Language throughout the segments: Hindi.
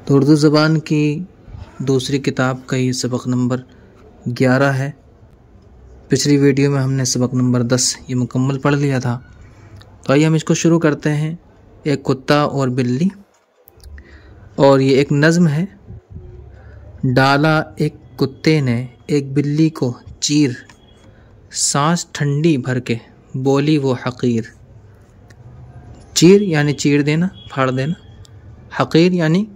तो उर्दू ज़बान की दूसरी किताब का ये सबक नंबर 11 है। पिछली वीडियो में हमने सबक नंबर 10 ये मुकम्मल पढ़ लिया था। तो आइए हम इसको शुरू करते हैं। एक कुत्ता और बिल्ली, और ये एक नज़्म है। डाला एक कुत्ते ने एक बिल्ली को चीर, सांस ठंडी भर के बोली वो हकीर। चीर यानी चीर देना, फाड़ देना। हकीर यानी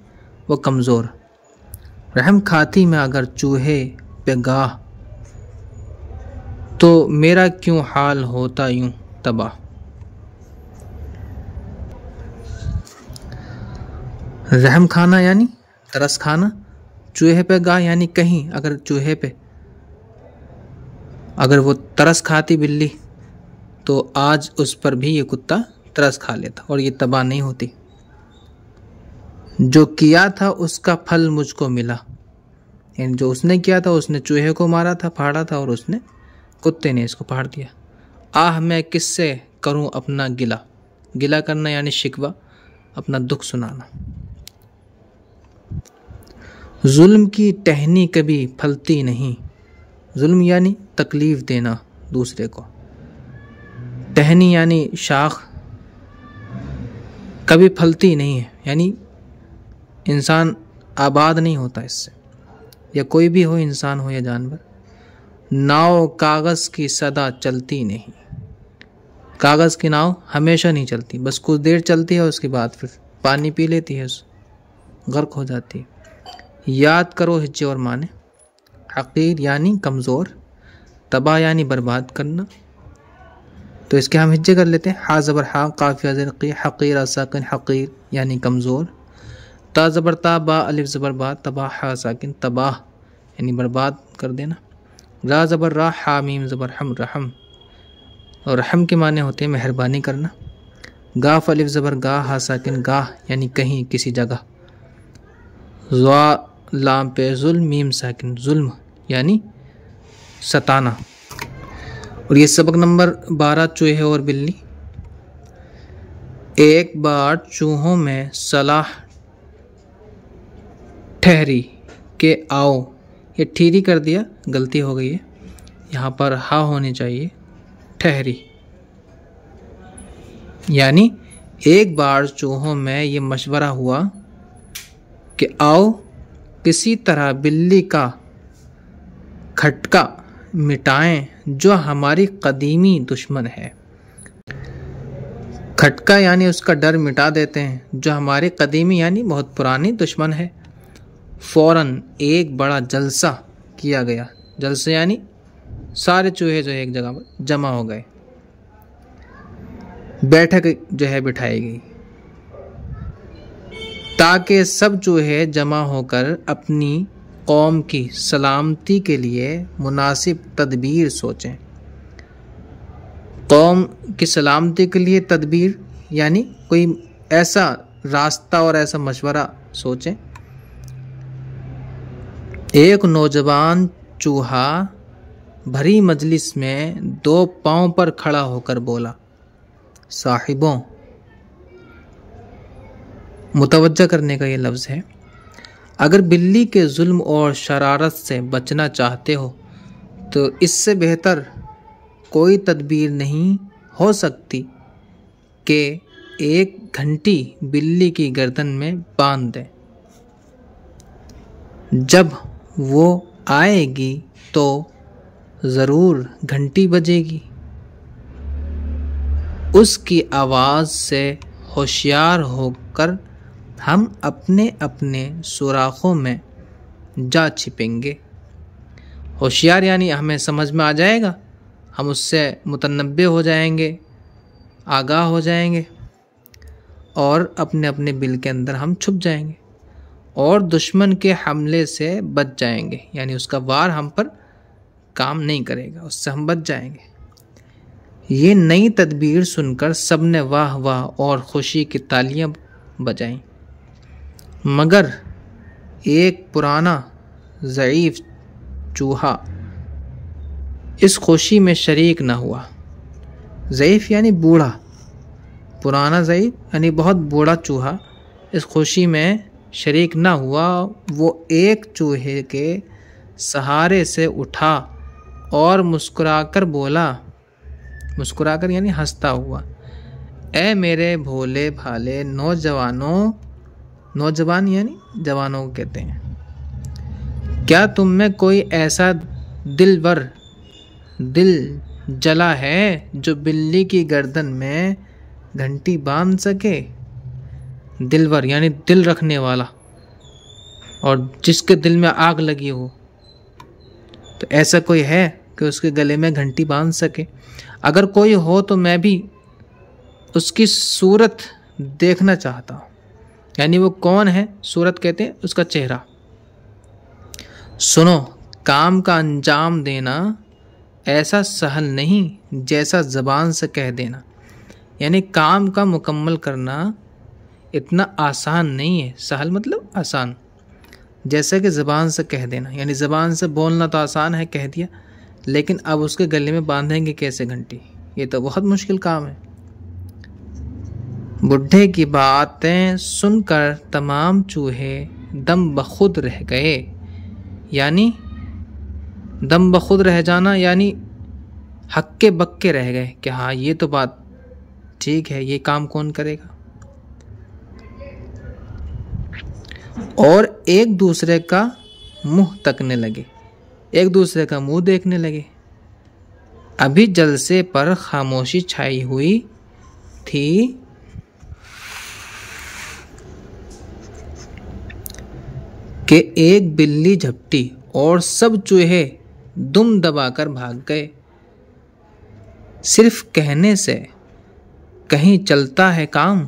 वो कमज़ोर। रहम खाती में अगर चूहे पे गाह, तो मेरा क्यों हाल होता यूं तबाह। रहम खाना यानी तरस खाना, चूहे पे गाह यानी कहीं अगर चूहे पे अगर वो तरस खाती बिल्ली, तो आज उस पर भी ये कुत्ता तरस खा लेता और ये तबाह नहीं होती। जो किया था उसका फल मुझको मिला, यानी जो उसने किया था, उसने चूहे को मारा था, फाड़ा था, और उसने कुत्ते ने इसको फाड़ दिया। आह मैं किससे करूं अपना गिला, गिला करना यानी शिकवा, अपना दुख सुनाना। जुल्म की टहनी कभी फलती नहीं, जुल्म यानी तकलीफ देना दूसरे को। टहनी यानी शाख, कभी फलती नहीं है, यानी इंसान आबाद नहीं होता इससे, या कोई भी हो, इंसान हो या जानवर। नाव कागज़ की सदा चलती नहीं, कागज़ की नाव हमेशा नहीं चलती, बस कुछ देर चलती है, उसके बाद फिर पानी पी लेती है, गर्क हो जाती है। याद करो हिज्जे और माने। हकीर यानी कमज़ोर, तबाह यानी बर्बाद करना। तो इसके हम हिज्जे कर लेते हैं। हा ज़बर हा, काफ़िया ज़रक़ी, हकीर साकिन, हकीर यानी कमज़ोर। ता ज़बर ता, बा अलिफ ज़बर बा, तबाह हा साकिन, तबाह यानी बर्बाद कर देना। रा ज़बर रा, हा मीम ज़बर हम, रहम, और रहम के माने होते हैं मेहरबानी करना। गाफ अलिफ ज़बर गा, हा साकिन, गाह यानी कहीं, किसी जगह। ज़ा लाम पे जुल्म, मीम साकिन, जुल्म यानी सताना। और ये सबक नंबर 12 चूहे और बिल्ली। एक बार चूहों में सलाह ठहरी के आओ, ये ठीरी कर दिया, गलती हो गई है, यहाँ पर हा होनी चाहिए, ठहरी। यानी एक बार चूहों में ये मशवरा हुआ कि आओ किसी तरह बिल्ली का खटका मिटाएं जो हमारी कदीमी दुश्मन है। खटका यानी उसका डर मिटा देते हैं, जो हमारी कदीमी यानी बहुत पुरानी दुश्मन है। फौरन एक बड़ा जलसा किया गया, जलसे यानी सारे चूहे जो है एक जगह पर जमा हो गए। बैठक जो है बिठाई गई, ताकि सब चूहे जमा होकर अपनी कौम की सलामती के लिए मुनासिब तदबीर सोचें। कौम की सलामती के लिए तदबीर यानी कोई ऐसा रास्ता और ऐसा मशवरा सोचें। एक नौजवान चूहा भरी मजलिस में 2 पांव पर खड़ा होकर बोला, साहिबों, मुतवज्जा करने का ये लफ्ज़ है। अगर बिल्ली के जुल्म और शरारत से बचना चाहते हो, तो इससे बेहतर कोई तदबीर नहीं हो सकती कि एक घंटी बिल्ली की गर्दन में बांध दें। जब वो आएगी तो ज़रूर घंटी बजेगी। उसकी आवाज़ से होशियार होकर हम अपने अपने सुराखों में जा छिपेंगे। होशियार यानी हमें समझ में आ जाएगा, हम उससे मुतनब्बे हो जाएंगे, आगाह हो जाएंगे, और अपने अपने बिल के अंदर हम छुप जाएंगे और दुश्मन के हमले से बच जाएंगे, यानी उसका वार हम पर काम नहीं करेगा, उससे हम बच जाएंगे। ये नई तदबीर सुनकर सबने वाह वाह और खुशी की तालियां बजाईं, मगर एक पुराना ज़ईफ़ चूहा इस खुशी में शरीक न हुआ। ज़ईफ़ यानी बूढ़ा, पुराना ज़ईफ़ यानी बहुत बूढ़ा चूहा इस खुशी में शरीक न हुआ, वो एक चूहे के सहारे से उठा और मुस्कुराकर बोला, मुस्कुराकर यानी हंसता हुआ, ऐ मेरे भोले भाले नौजवानों, नौजवान यानी जवानों को कहते हैं, क्या तुम में कोई ऐसा दिलवर, दिल जला है जो बिल्ली की गर्दन में घंटी बांध सके। दिलवर यानी दिल रखने वाला, और जिसके दिल में आग लगी हो, तो ऐसा कोई है कि उसके गले में घंटी बांध सके। अगर कोई हो तो मैं भी उसकी सूरत देखना चाहता हूँ। यानी वो कौन है, सूरत कहते हैं उसका चेहरा। सुनो, काम का अंजाम देना ऐसा सहल नहीं जैसा ज़बान से कह देना। यानी काम का मुकम्मल करना इतना आसान नहीं है। सहल मतलब आसान, जैसे कि ज़बान से कह देना। यानी ज़बान से बोलना तो आसान है, कह दिया, लेकिन अब उसके गले में बांधेंगे कैसे घंटी, ये तो बहुत मुश्किल काम है। बुढ़े की बातें सुनकर तमाम चूहे दम बखुद रह गए। यानी दम बखुद रह जाना यानी हक्के बक्के रह गए कि हाँ ये तो बात ठीक है, ये काम कौन करेगा। और एक दूसरे का मुंह तकने लगे, एक दूसरे का मुंह देखने लगे। अभी जलसे पर खामोशी छाई हुई थी कि एक बिल्ली झपटी और सब चूहे दुम दबाकर भाग गए। सिर्फ कहने से कहीं चलता है काम,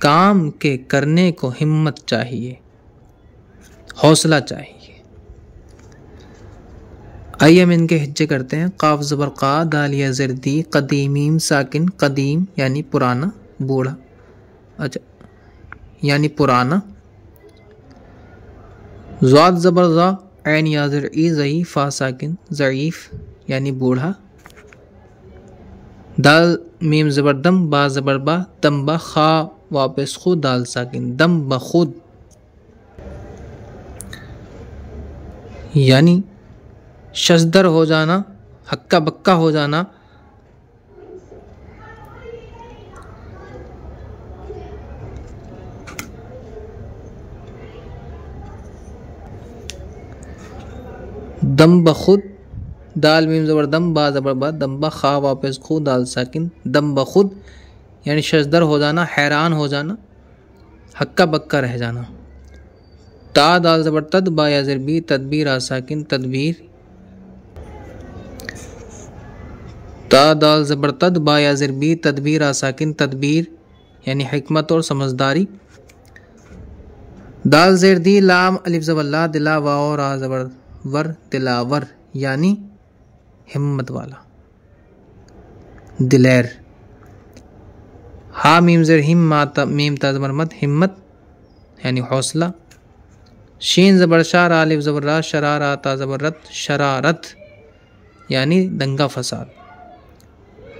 काम के करने को हिम्मत चाहिए, हौसला चाहिए। आइए हम इनके हिज्जे करते हैं। काफ ज़बर का, दाल या ज़र्दी, कदीमीम साकिन, कदीम यानी पुराना, बूढ़ा, अच्छा यानी पुराना। ज़ाद ज़बर ज़ा, ऐन या ज़रई, ज़ई, फा साकिन, ज़ईफ़ यानी बूढ़ा। दाल मीम ज़बर दम, बा ज़बर बा, दम बा, खा वापस खुद, दाल साकिन, दम बखुद यानी शजदर हो जाना, हक्का बक्का हो जाना। दम बखुद, दाल मीम ज़बर दम, बा ज़बर बा, दम बा, खा वापस खुद, दाल साकिन, दम बखुद यानी शजदर हो जाना, हैरान हो जाना, हक्का बक्का रह जाना। ता दाल ज़बर तद, बा या ज़र बी, तदबीर आ साकिन, तदबीर। ता दाल ज़बर तद, बा या ज़र बी, तदबीर आ साकिन, तदबीर यानी हिकमत और समझदारी। दाल ज़ेर दी, लाम अलिफ ज़बर ला, दिला वाओ रा ज़बर वर, दिलावर यानी हिम्मत वाला, दिलेर। हा मीम ज़ेर हिम, मा मीम ता ज़बर मत, हिम्मत यानी हौसला। शीन ज़बर शा, रा अलिफ ज़बर रा, शरा रा ता ज़बर रत, शरारत यानी दंगा फसाद।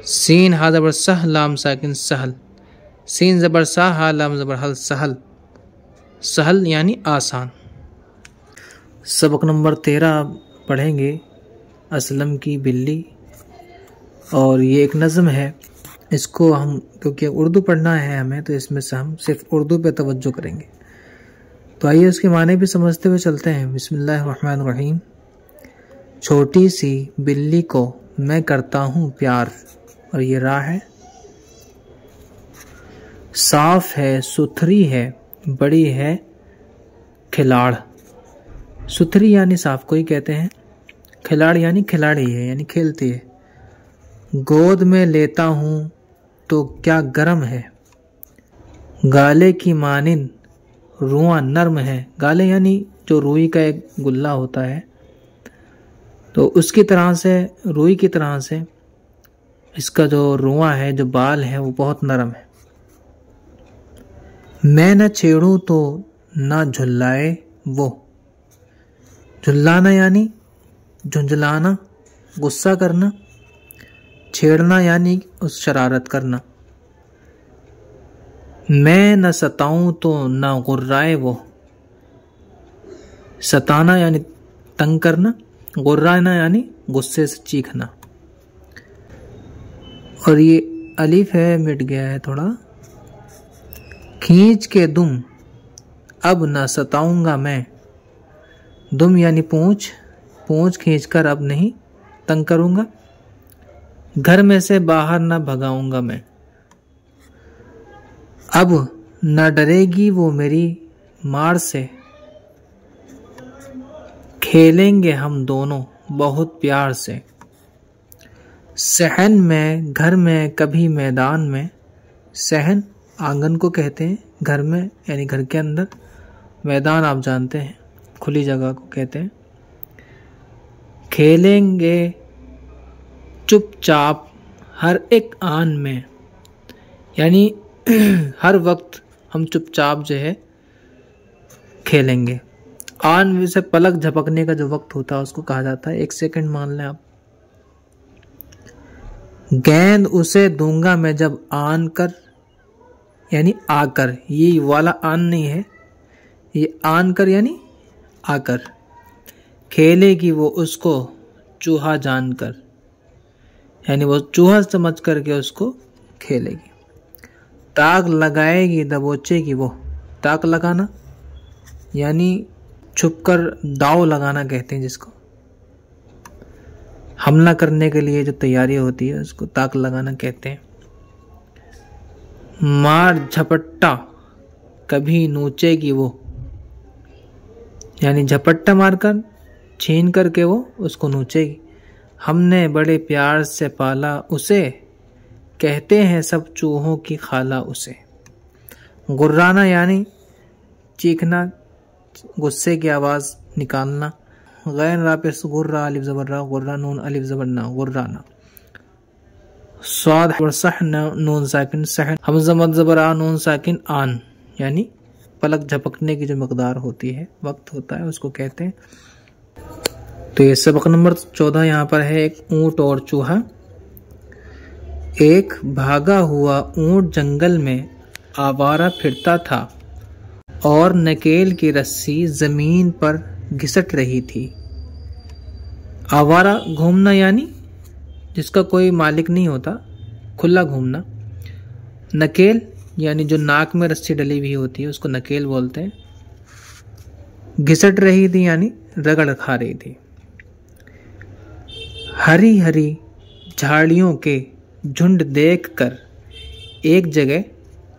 सीन हा ज़बर सह, लाम साकिन, सहल। सीन ज़बर सा, हा लाम ज़बर हल, सहल, सहल यानी आसान। सबक नंबर 13 पढ़ेंगे, असलम की बिल्ली। और ये एक नज़म है, इसको हम क्योंकि उर्दू पढ़ना है हमें, तो इसमें से हम सिर्फ उर्दू पे तवज्जो करेंगे। तो आइए उसके माने भी समझते हुए चलते हैं। बिस्मिल्लाहिर्रहमानिर्रहीम। छोटी सी बिल्ली को मैं करता हूँ प्यार, और ये राह है। साफ है, सुथरी है, बड़ी है खिलाड़। सुथरी यानी साफ को ही कहते हैं, खिलाड़ यानी खिलाड़ी है, यानी खेलती है। गोद में लेता हूँ तो क्या गर्म है, गाले की मानिंद रुआं नर्म है। गाले यानी जो रुई का एक गुल्ला होता है, तो उसकी तरह से, रुई की तरह से इसका जो रुआं है, जो बाल है, वो बहुत नरम है। मैं न छेड़ूं तो ना झुल्लाए वो। झुल्लाना यानी झुंझलाना, गुस्सा करना। छेड़ना यानी उस शरारत करना। मैं न सताऊं तो न गुर्राए वो। सताना यानी तंग करना, गुर्राना यानी गुस्से से चीखना। और ये अलिफ है, मिट गया है थोड़ा। खींच के दुम अब न सताऊंगा मैं। दुम यानी पूंछ, पूंछ खींचकर अब नहीं तंग करूंगा। घर में से बाहर न भगाऊंगा मैं। अब न डरेगी वो मेरी मार से। खेलेंगे हम दोनों बहुत प्यार से। सहन में, घर में, कभी मैदान में। सहन आंगन को कहते हैं, घर में यानी घर के अंदर, मैदान आप जानते हैं खुली जगह को कहते हैं। खेलेंगे चुपचाप हर एक आन में, यानी हर वक्त हम चुपचाप जो है खेलेंगे। आन से पलक झपकने का जो वक्त होता है उसको कहा जाता है। 1 सेकंड मान लें आप। गेंद उसे दूंगा मैं जब आन कर, यानी आकर। ये वाला आन नहीं है, ये आन कर यानी आकर। खेलेगी वो उसको चूहा जानकर, यानी वो चूहा समझ करके उसको खेलेगी। ताक लगाएगी दबोचेगी वो। ताक लगाना यानी छुपकर दाव लगाना कहते हैं जिसको। हमला करने के लिए जो तैयारी होती है उसको ताक लगाना कहते हैं। मार झपट्टा कभी नोचेगी वो, यानी झपट्टा मारकर छीन करके वो उसको नोचेगी। हमने बड़े प्यार से पाला उसे, कहते हैं सब चूहों की खाला उसे। गुर्राना यानी चीखना, गुस्से की आवाज निकालना। गैर रापेस गुर्रा अलिफ ज़बर रा, गुर्रा नून अलिफ ज़बर ना, गुर्राना। स्वाद और सह नून साकिन सहन, हमज़ा मद ज़बर आ नून साकिन आन, यानी पलक झपकने की जो मकदार होती है, वक्त होता है, उसको कहते हैं। तो ये सबक नंबर 14 यहाँ पर है। एक ऊंट और चूहा। एक भागा हुआ ऊंट जंगल में आवारा फिरता था और नकेल की रस्सी जमीन पर घिसट रही थी। आवारा घूमना यानी जिसका कोई मालिक नहीं होता, खुला घूमना। नकेल यानी जो नाक में रस्सी डली हुई होती है उसको नकेल बोलते हैं। घिसट रही थी यानी रगड़ खा रही थी। हरी हरी झाड़ियों के झुंड देखकर एक जगह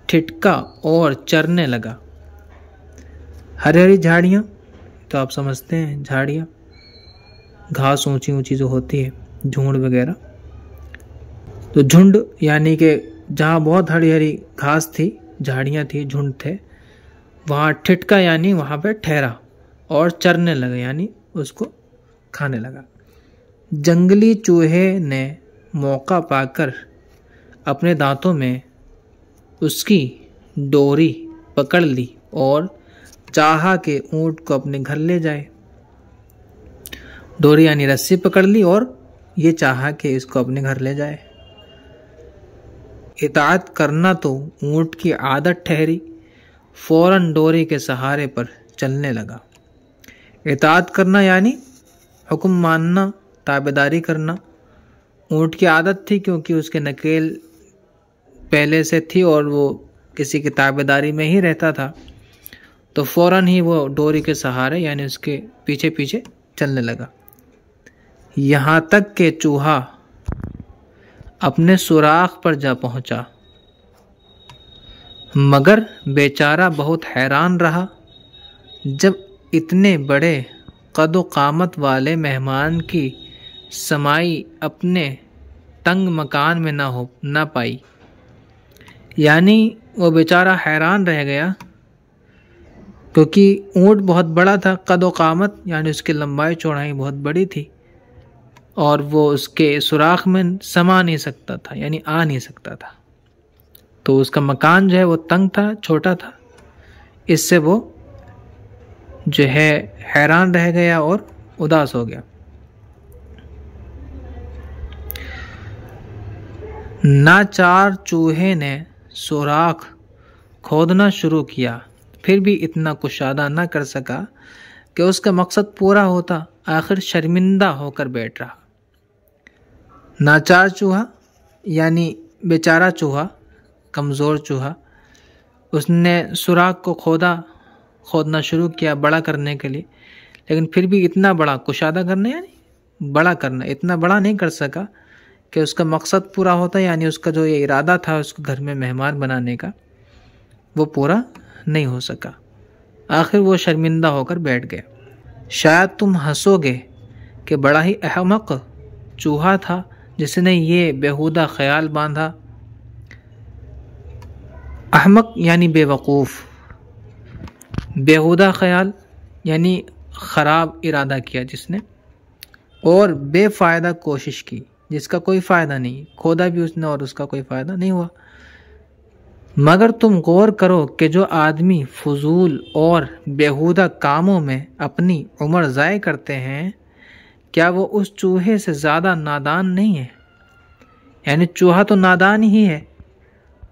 ठिठका और चरने लगा। हरी हरी झाड़ियाँ तो आप समझते हैं, झाड़ियाँ घास ऊंची ऊंची जो होती है, झुंड वगैरह। तो झुंड यानी कि जहाँ बहुत हरी हरी घास थी, झाड़ियाँ थी, झुंड थे, वहाँ ठिठका यानी वहाँ पे ठहरा और चरने लगा यानी उसको खाने लगा। जंगली चूहे ने मौका पाकर अपने दांतों में उसकी डोरी पकड़ ली और चाहा कि ऊंट को अपने घर ले जाए। डोरी यानी रस्सी पकड़ ली और ये चाहा कि इसको अपने घर ले जाए। इताअत करना तो ऊंट की आदत ठहरी, फौरन डोरी के सहारे पर चलने लगा। इताअत करना यानी हुक्म मानना, ताबेदारी करना। ऊंट की आदत थी क्योंकि उसके नकेल पहले से थी और वो किसी की ताबेदारी में ही रहता था, तो फौरन ही वो डोरी के सहारे यानी उसके पीछे पीछे चलने लगा। यहाँ तक कि चूहा अपने सुराख पर जा पहुंचा, मगर बेचारा बहुत हैरान रहा जब इतने बड़े कदो कामत वाले मेहमान की समाई अपने तंग मकान में ना पाई। यानी वो बेचारा हैरान रह गया क्योंकि ऊंट बहुत बड़ा था। कदो कामत यानी उसकी लंबाई चौड़ाई बहुत बड़ी थी और वो उसके सुराख में समा नहीं सकता था, यानी आ नहीं सकता था। तो उसका मकान जो है वो तंग था, छोटा था। इससे वो जो है हैरान रह गया और उदास हो गया। नाचार चूहे ने सुराख खोदना शुरू किया, फिर भी इतना कुशादा न कर सका कि उसका मकसद पूरा होता, आखिर शर्मिंदा होकर बैठ रहा। नाचार चूहा यानी बेचारा चूहा, कमज़ोर चूहा, उसने सुराख को खोदना शुरू किया बड़ा करने के लिए, लेकिन फिर भी इतना बड़ा कुशादा करना यानी बड़ा करना, इतना बड़ा नहीं कर सका कि उसका मकसद पूरा होता, यानी उसका जो ये इरादा था उसको घर में मेहमान बनाने का, वो पूरा नहीं हो सका। आखिर वो शर्मिंदा होकर बैठ गया। शायद तुम हंसोगे कि बड़ा ही अहमक चूहा था जिसने ये बेहुदा ख्याल बांधा। अहमक यानी बेवकूफ़, बेहुदा ख्याल यानी ख़राब इरादा किया जिसने, और बेफ़ायदा कोशिश की जिसका कोई फ़ायदा नहीं, खोदा भी उसने और उसका कोई फ़ायदा नहीं हुआ। मगर तुम गौर करो कि जो आदमी फजूल और बेहुदा कामों में अपनी उम्र ज़ाय करते हैं, क्या वो उस चूहे से ज़्यादा नादान नहीं है? यानी चूहा तो नादान ही है,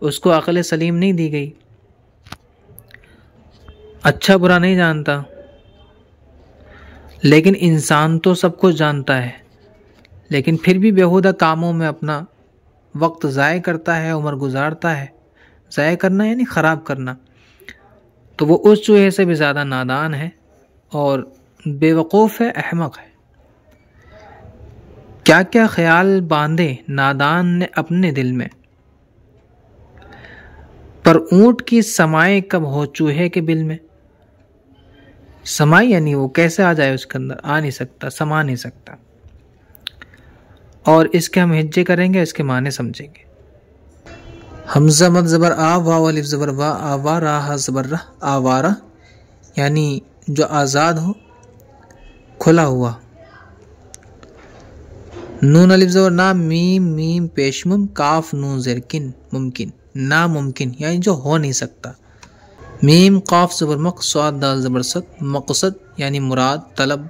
उसको अक़ल सलीम नहीं दी गई, अच्छा बुरा नहीं जानता। लेकिन इंसान तो सब कुछ जानता है, लेकिन फिर भी बेहुदा कामों में अपना वक्त ज़ाय करता है, उम्र गुजारता है। ज़ाय करना यानी ख़राब करना। तो वो उस चूहे से भी ज़्यादा नादान है और बेवकूफ़ है, अहमक है। क्या क्या ख्याल बांधे नादान ने अपने दिल में, पर ऊँट की समाई कब हो चूहे के बिल में। समाई यानी वो कैसे आ जाए उसके अंदर, आ नहीं सकता, समा नहीं सकता। और इसके हम हिज्जे करेंगे, इसके माने समझेंगे। हमज़ा मद ज़बर आ, वाव अलिफ ज़बर वा, आवा राहा ज़बर रह, आवारा यानी जो आज़ाद हो, खुला हुआ। नून अलिफ ज़बर ना, मीम मीम पेशमुम, काफ नून ज़ेर किन, मुमकिन, नामुमकिन यानी जो हो नहीं सकता। मीम काफ ज़बर मक, स्वाद दाल ज़बर सद, मकसद यानी मुराद, तलब,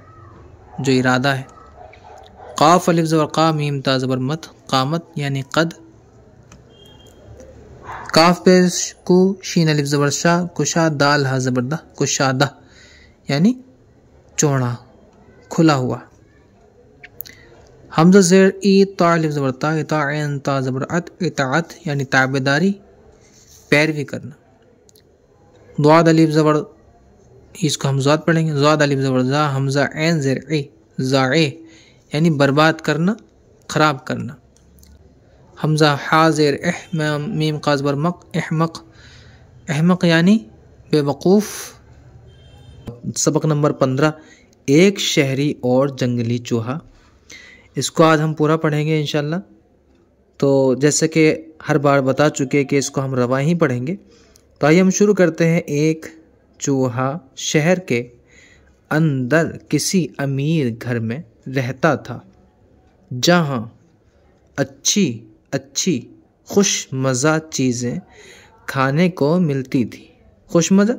जो इरादा है। काफ अलिफ ज़बर का, मीम ता ज़बर मत, कामत यानी कद। काफ पेश कु, शीन अलिफ ज़बर शाह, कुशा दाल हा ज़बर दा, कुशादा यानी चौड़ा, खुला हुआ। हमज़ा ज़ेर ई, ता अलिफ ज़बर ता, इताअन ता ज़बर अत, इताअत यानी ताबेदारी, पैरवी करना। ज़ाद अलिफ ज़बर, इसको हम ज़ाद पढ़ेंगे। ज़ाद अलिफ ज़बर ज़ा, हमज़ा ऐन ज़ेर ए, ज़ाए यानी बर्बाद करना, ख़राब करना। हमज़ा हा ज़ेर एह, मीम का ज़बर मक, अहमक, अहमक यानी बेवकूफ़। सबक नंबर 15, एक शहरी और जंगली चूहा। इसको आज हम पूरा पढ़ेंगे इंशाल्लाह। तो जैसे कि हर बार बता चुके कि इसको हम रवा ही पढ़ेंगे, तो आइए हम शुरू करते हैं। एक चूहा शहर के अंदर किसी अमीर घर में रहता था, जहाँ अच्छी अच्छी खुश मज़ा चीज़ें खाने को मिलती थी। खुश मज़ा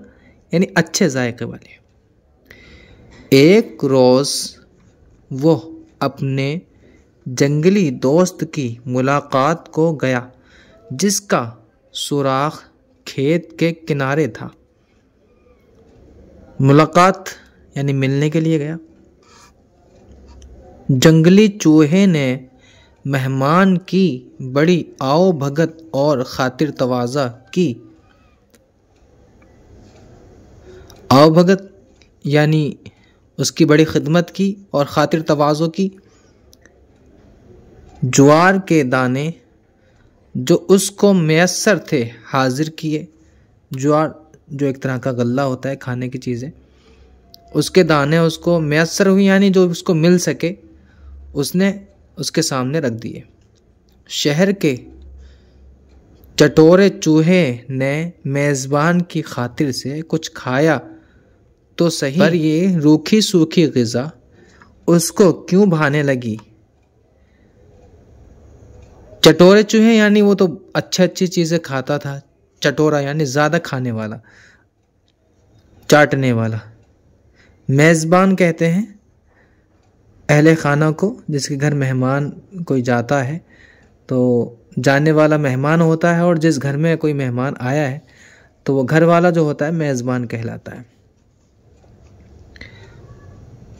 यानी अच्छे जायके वाले। एक रोज़ वो अपने जंगली दोस्त की मुलाकात को गया, जिसका सुराख खेत के किनारे था। मुलाकात यानी मिलने के लिए गया। जंगली चूहे ने मेहमान की बड़ी आओ भगत और खातिर तवाज़ा की। आओ भगत यानी उसकी बड़ी खिदमत की और खातिर तवाज़ो की। ज्वार के दाने जो उसको मैसर थे हाजिर किए। ज्वार जो एक तरह का गल्ला होता है, खाने की चीज़ें, उसके दाने उसको मैसर हुई यानी जो उसको मिल सके उसने उसके सामने रख दिए। शहर के चटोरे चूहे ने मेज़बान की खातिर से कुछ खाया तो सही, पर ये रूखी सूखी ग़िज़ा उसको क्यों भाने लगी। चटोरे चूहे यानी वो तो अच्छी चीज़ें खाता था। चटोरा यानी ज़्यादा खाने वाला, चाटने वाला। मेज़बान कहते हैं अहले खाना को, जिसके घर मेहमान कोई जाता है तो जाने वाला मेहमान होता है, और जिस घर में कोई मेहमान आया है तो वो घर वाला जो होता है मेज़बान कहलाता है।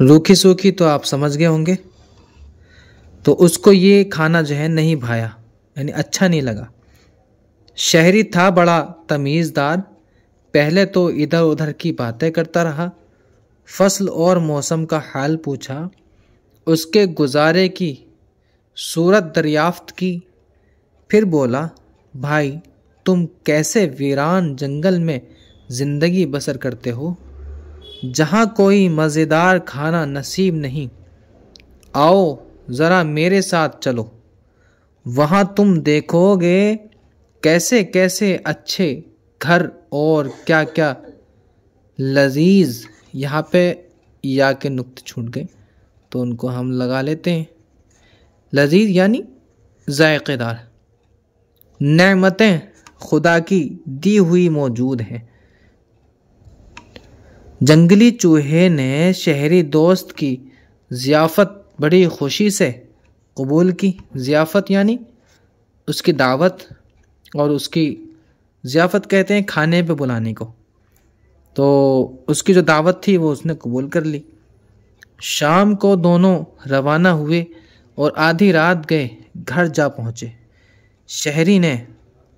रूखी सूखी तो आप समझ गए होंगे। तो उसको ये खाना जो है नहीं भाया, यानी अच्छा नहीं लगा। शहरी था बड़ा तमीज़दार, पहले तो इधर उधर की बातें करता रहा। फसल और मौसम का हाल पूछा, उसके गुजारे की सूरत दरियाफ्त की। फिर बोला, भाई तुम कैसे वीरान जंगल में ज़िंदगी बसर करते हो, जहाँ कोई मज़ेदार खाना नसीब नहीं। आओ ज़रा मेरे साथ चलो, वहाँ तुम देखोगे कैसे कैसे अच्छे घर और क्या क्या लजीज। यहाँ पे या के नुक्ते छूट गए तो उनको हम लगा लेते हैं। लजीज यानी जायकेदार नेमतें खुदा की दी हुई मौजूद हैं। जंगली चूहे ने शहरी दोस्त की ज़ियाफ़त बड़ी खुशी से कबूल की। ज़ियाफ़त यानी उसकी दावत, और उसकी ज़ियाफ़त कहते हैं खाने पे बुलाने को। तो उसकी जो दावत थी वो उसने कबूल कर ली। शाम को दोनों रवाना हुए और आधी रात गए घर जा पहुँचे। शहरी ने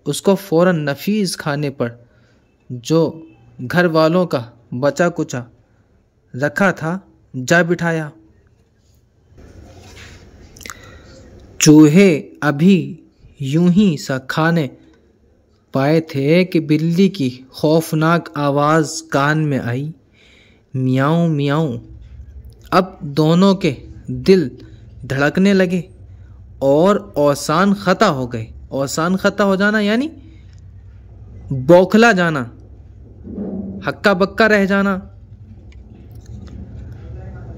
उसको फ़ौरन नफीस खाने पर जो घर वालों का बचा कुचा रखा था जा बिठाया। चूहे अभी यूं ही सा खाने पाए थे कि बिल्ली की खौफनाक आवाज़ कान में आई, मियाऊं मियाऊं। अब दोनों के दिल धड़कने लगे और औसान ख़ता हो गए। औसान ख़ता हो जाना यानी बौखला जाना, हक्का बक्का रह जाना।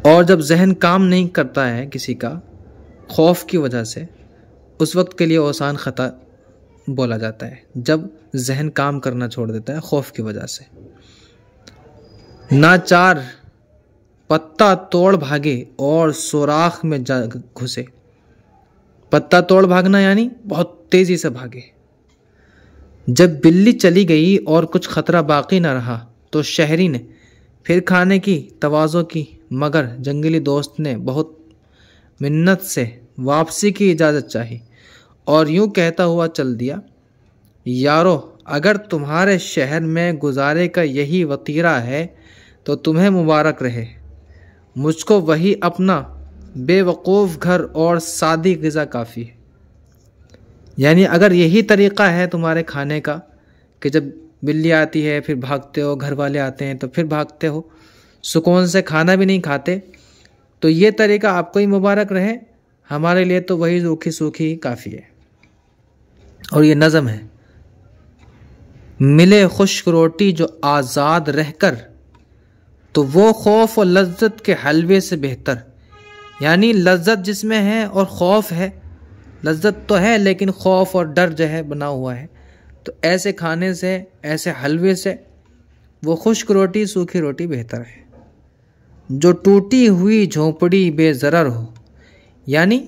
और जब जहन काम नहीं करता है किसी का खौफ की वजह से, उस वक्त के लिए औसान ख़ता बोला जाता है, जब जहन काम करना छोड़ देता है खौफ की वजह से। नाचार पत्ता तोड़ भागे और सुराख में जा घुसे। पत्ता तोड़ भागना यानी बहुत तेजी से भागे। जब बिल्ली चली गई और कुछ खतरा बाकी न रहा तो शहरी ने फिर खाने की तवाज़ो की, मगर जंगली दोस्त ने बहुत मिन्नत से वापसी की इजाज़त चाही और यूं कहता हुआ चल दिया, यारो अगर तुम्हारे शहर में गुजारे का यही वतीरा है तो तुम्हें मुबारक रहे। मुझको वही अपना बेवकूफ़ घर और सादी ग़िज़ा काफ़ी है। यानी अगर यही तरीक़ा है तुम्हारे खाने का कि जब बिल्ली आती है फिर भागते हो, घर वाले आते हैं तो फिर भागते हो, सुकून से खाना भी नहीं खाते, तो ये तरीक़ा आपको ही मुबारक रहे, हमारे लिए तो वही रूखी सूखी ही काफ़ी है। और ये नज़म है, मिले खुश्क रोटी जो आज़ाद रहकर, तो वो खौफ और लज्जत के हलवे से बेहतर। यानी लज्जत जिसमें है और खौफ है, लज्जत तो है लेकिन खौफ और डर जो है बना हुआ है, तो ऐसे खाने से, ऐसे हलवे से वो खुश्क रोटी सूखी रोटी बेहतर है। जो टूटी हुई झोंपड़ी बेज़रर हो, यानी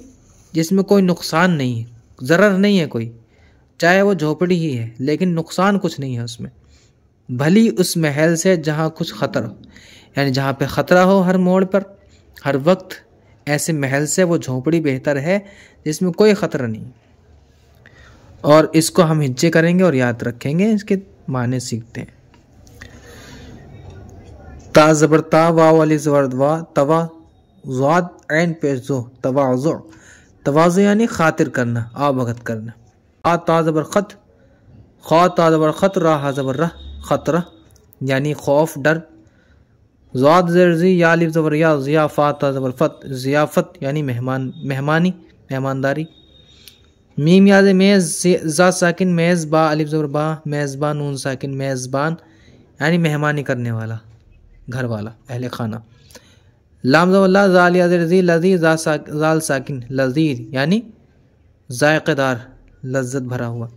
जिसमें कोई नुकसान नहीं है, ज़रर नहीं है कोई, चाहे वो झोपड़ी ही है लेकिन नुकसान कुछ नहीं है उसमें। भली उस महल से जहाँ कुछ ख़तरा हो, यानी जहाँ पे ख़तरा हो हर मोड़ पर हर वक्त, ऐसे महल से वो झोपड़ी बेहतर है जिसमें कोई ख़तरा नहीं। और इसको हम हिज्जे करेंगे और याद रखेंगे, इसके माने सीखते हैं। ता ज़बर ता, वाव वाली ज़बर वा, तवा ज़ाद ऐन पेश ज़ो, तवाज़ु। तवाज़ु यानी खातिर करना, आवभगत करना। आ ता ज़बर ख़त, खा ता ज़बर ख़त, रा हा ज़बर रह, ख़तरा यानी खौफ डर। ज़ाद ज़ी, या अलिफ ज़बर या, ज़िया फ़ा ता ज़बर फ़त, ज़ियाफ़त यानी मेहमान, मेहमानी, मेहमानदारी। मीम याद मेज़, ज़ा साकिन मेज़, बा अलिफ ज़बर बा, मेज़बा नून साकिन मेज़बान यानी मेहमानी करने वाला, घर वाला, अहले खाना। लाम ज़बर ज़ाल याद ज़ी, लज़ीज़, ज़ाल साकिन लज़ीज़ यानी जायकेदार, लज्जत भरा हुआ।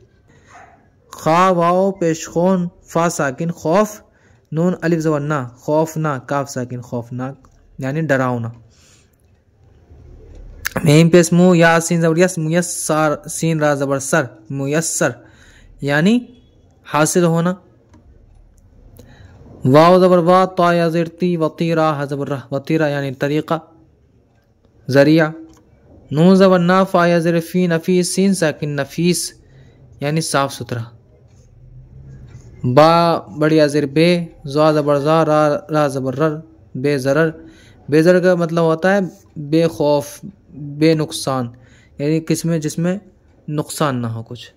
खा वाओ पेशखोन, फ़ा साकिन खौफ, नून अलिफ ज़बर ना, खौफना, काफ साकिन खौफनाक यानी डरावना। मीम पेश मुँह, या सीन ज़बर यस, मुयस्सर, सीन रा ज़बर सर, मुयस्सर यानी हासिल होना। वाव ज़बर वा, ता या ज़ेर ती, वतीरा हा ज़बर रह, वतीरा यानी तरीक़ा, ज़रिया। नून ज़बर ना, फा या ज़ेर फ़ी, नफ़ीस, सीन साकिन, नफ़ीस यानी साफ़ सुथरा। बा बड़ी ज़ेर बे, ज़ा ज़बर ज़ा, रा ज़बर रर, बेज़रर। बेज़रर का मतलब होता है बेखौफ, बेनुकसान, यानी किसमें जिसमें नुकसान ना हो कुछ।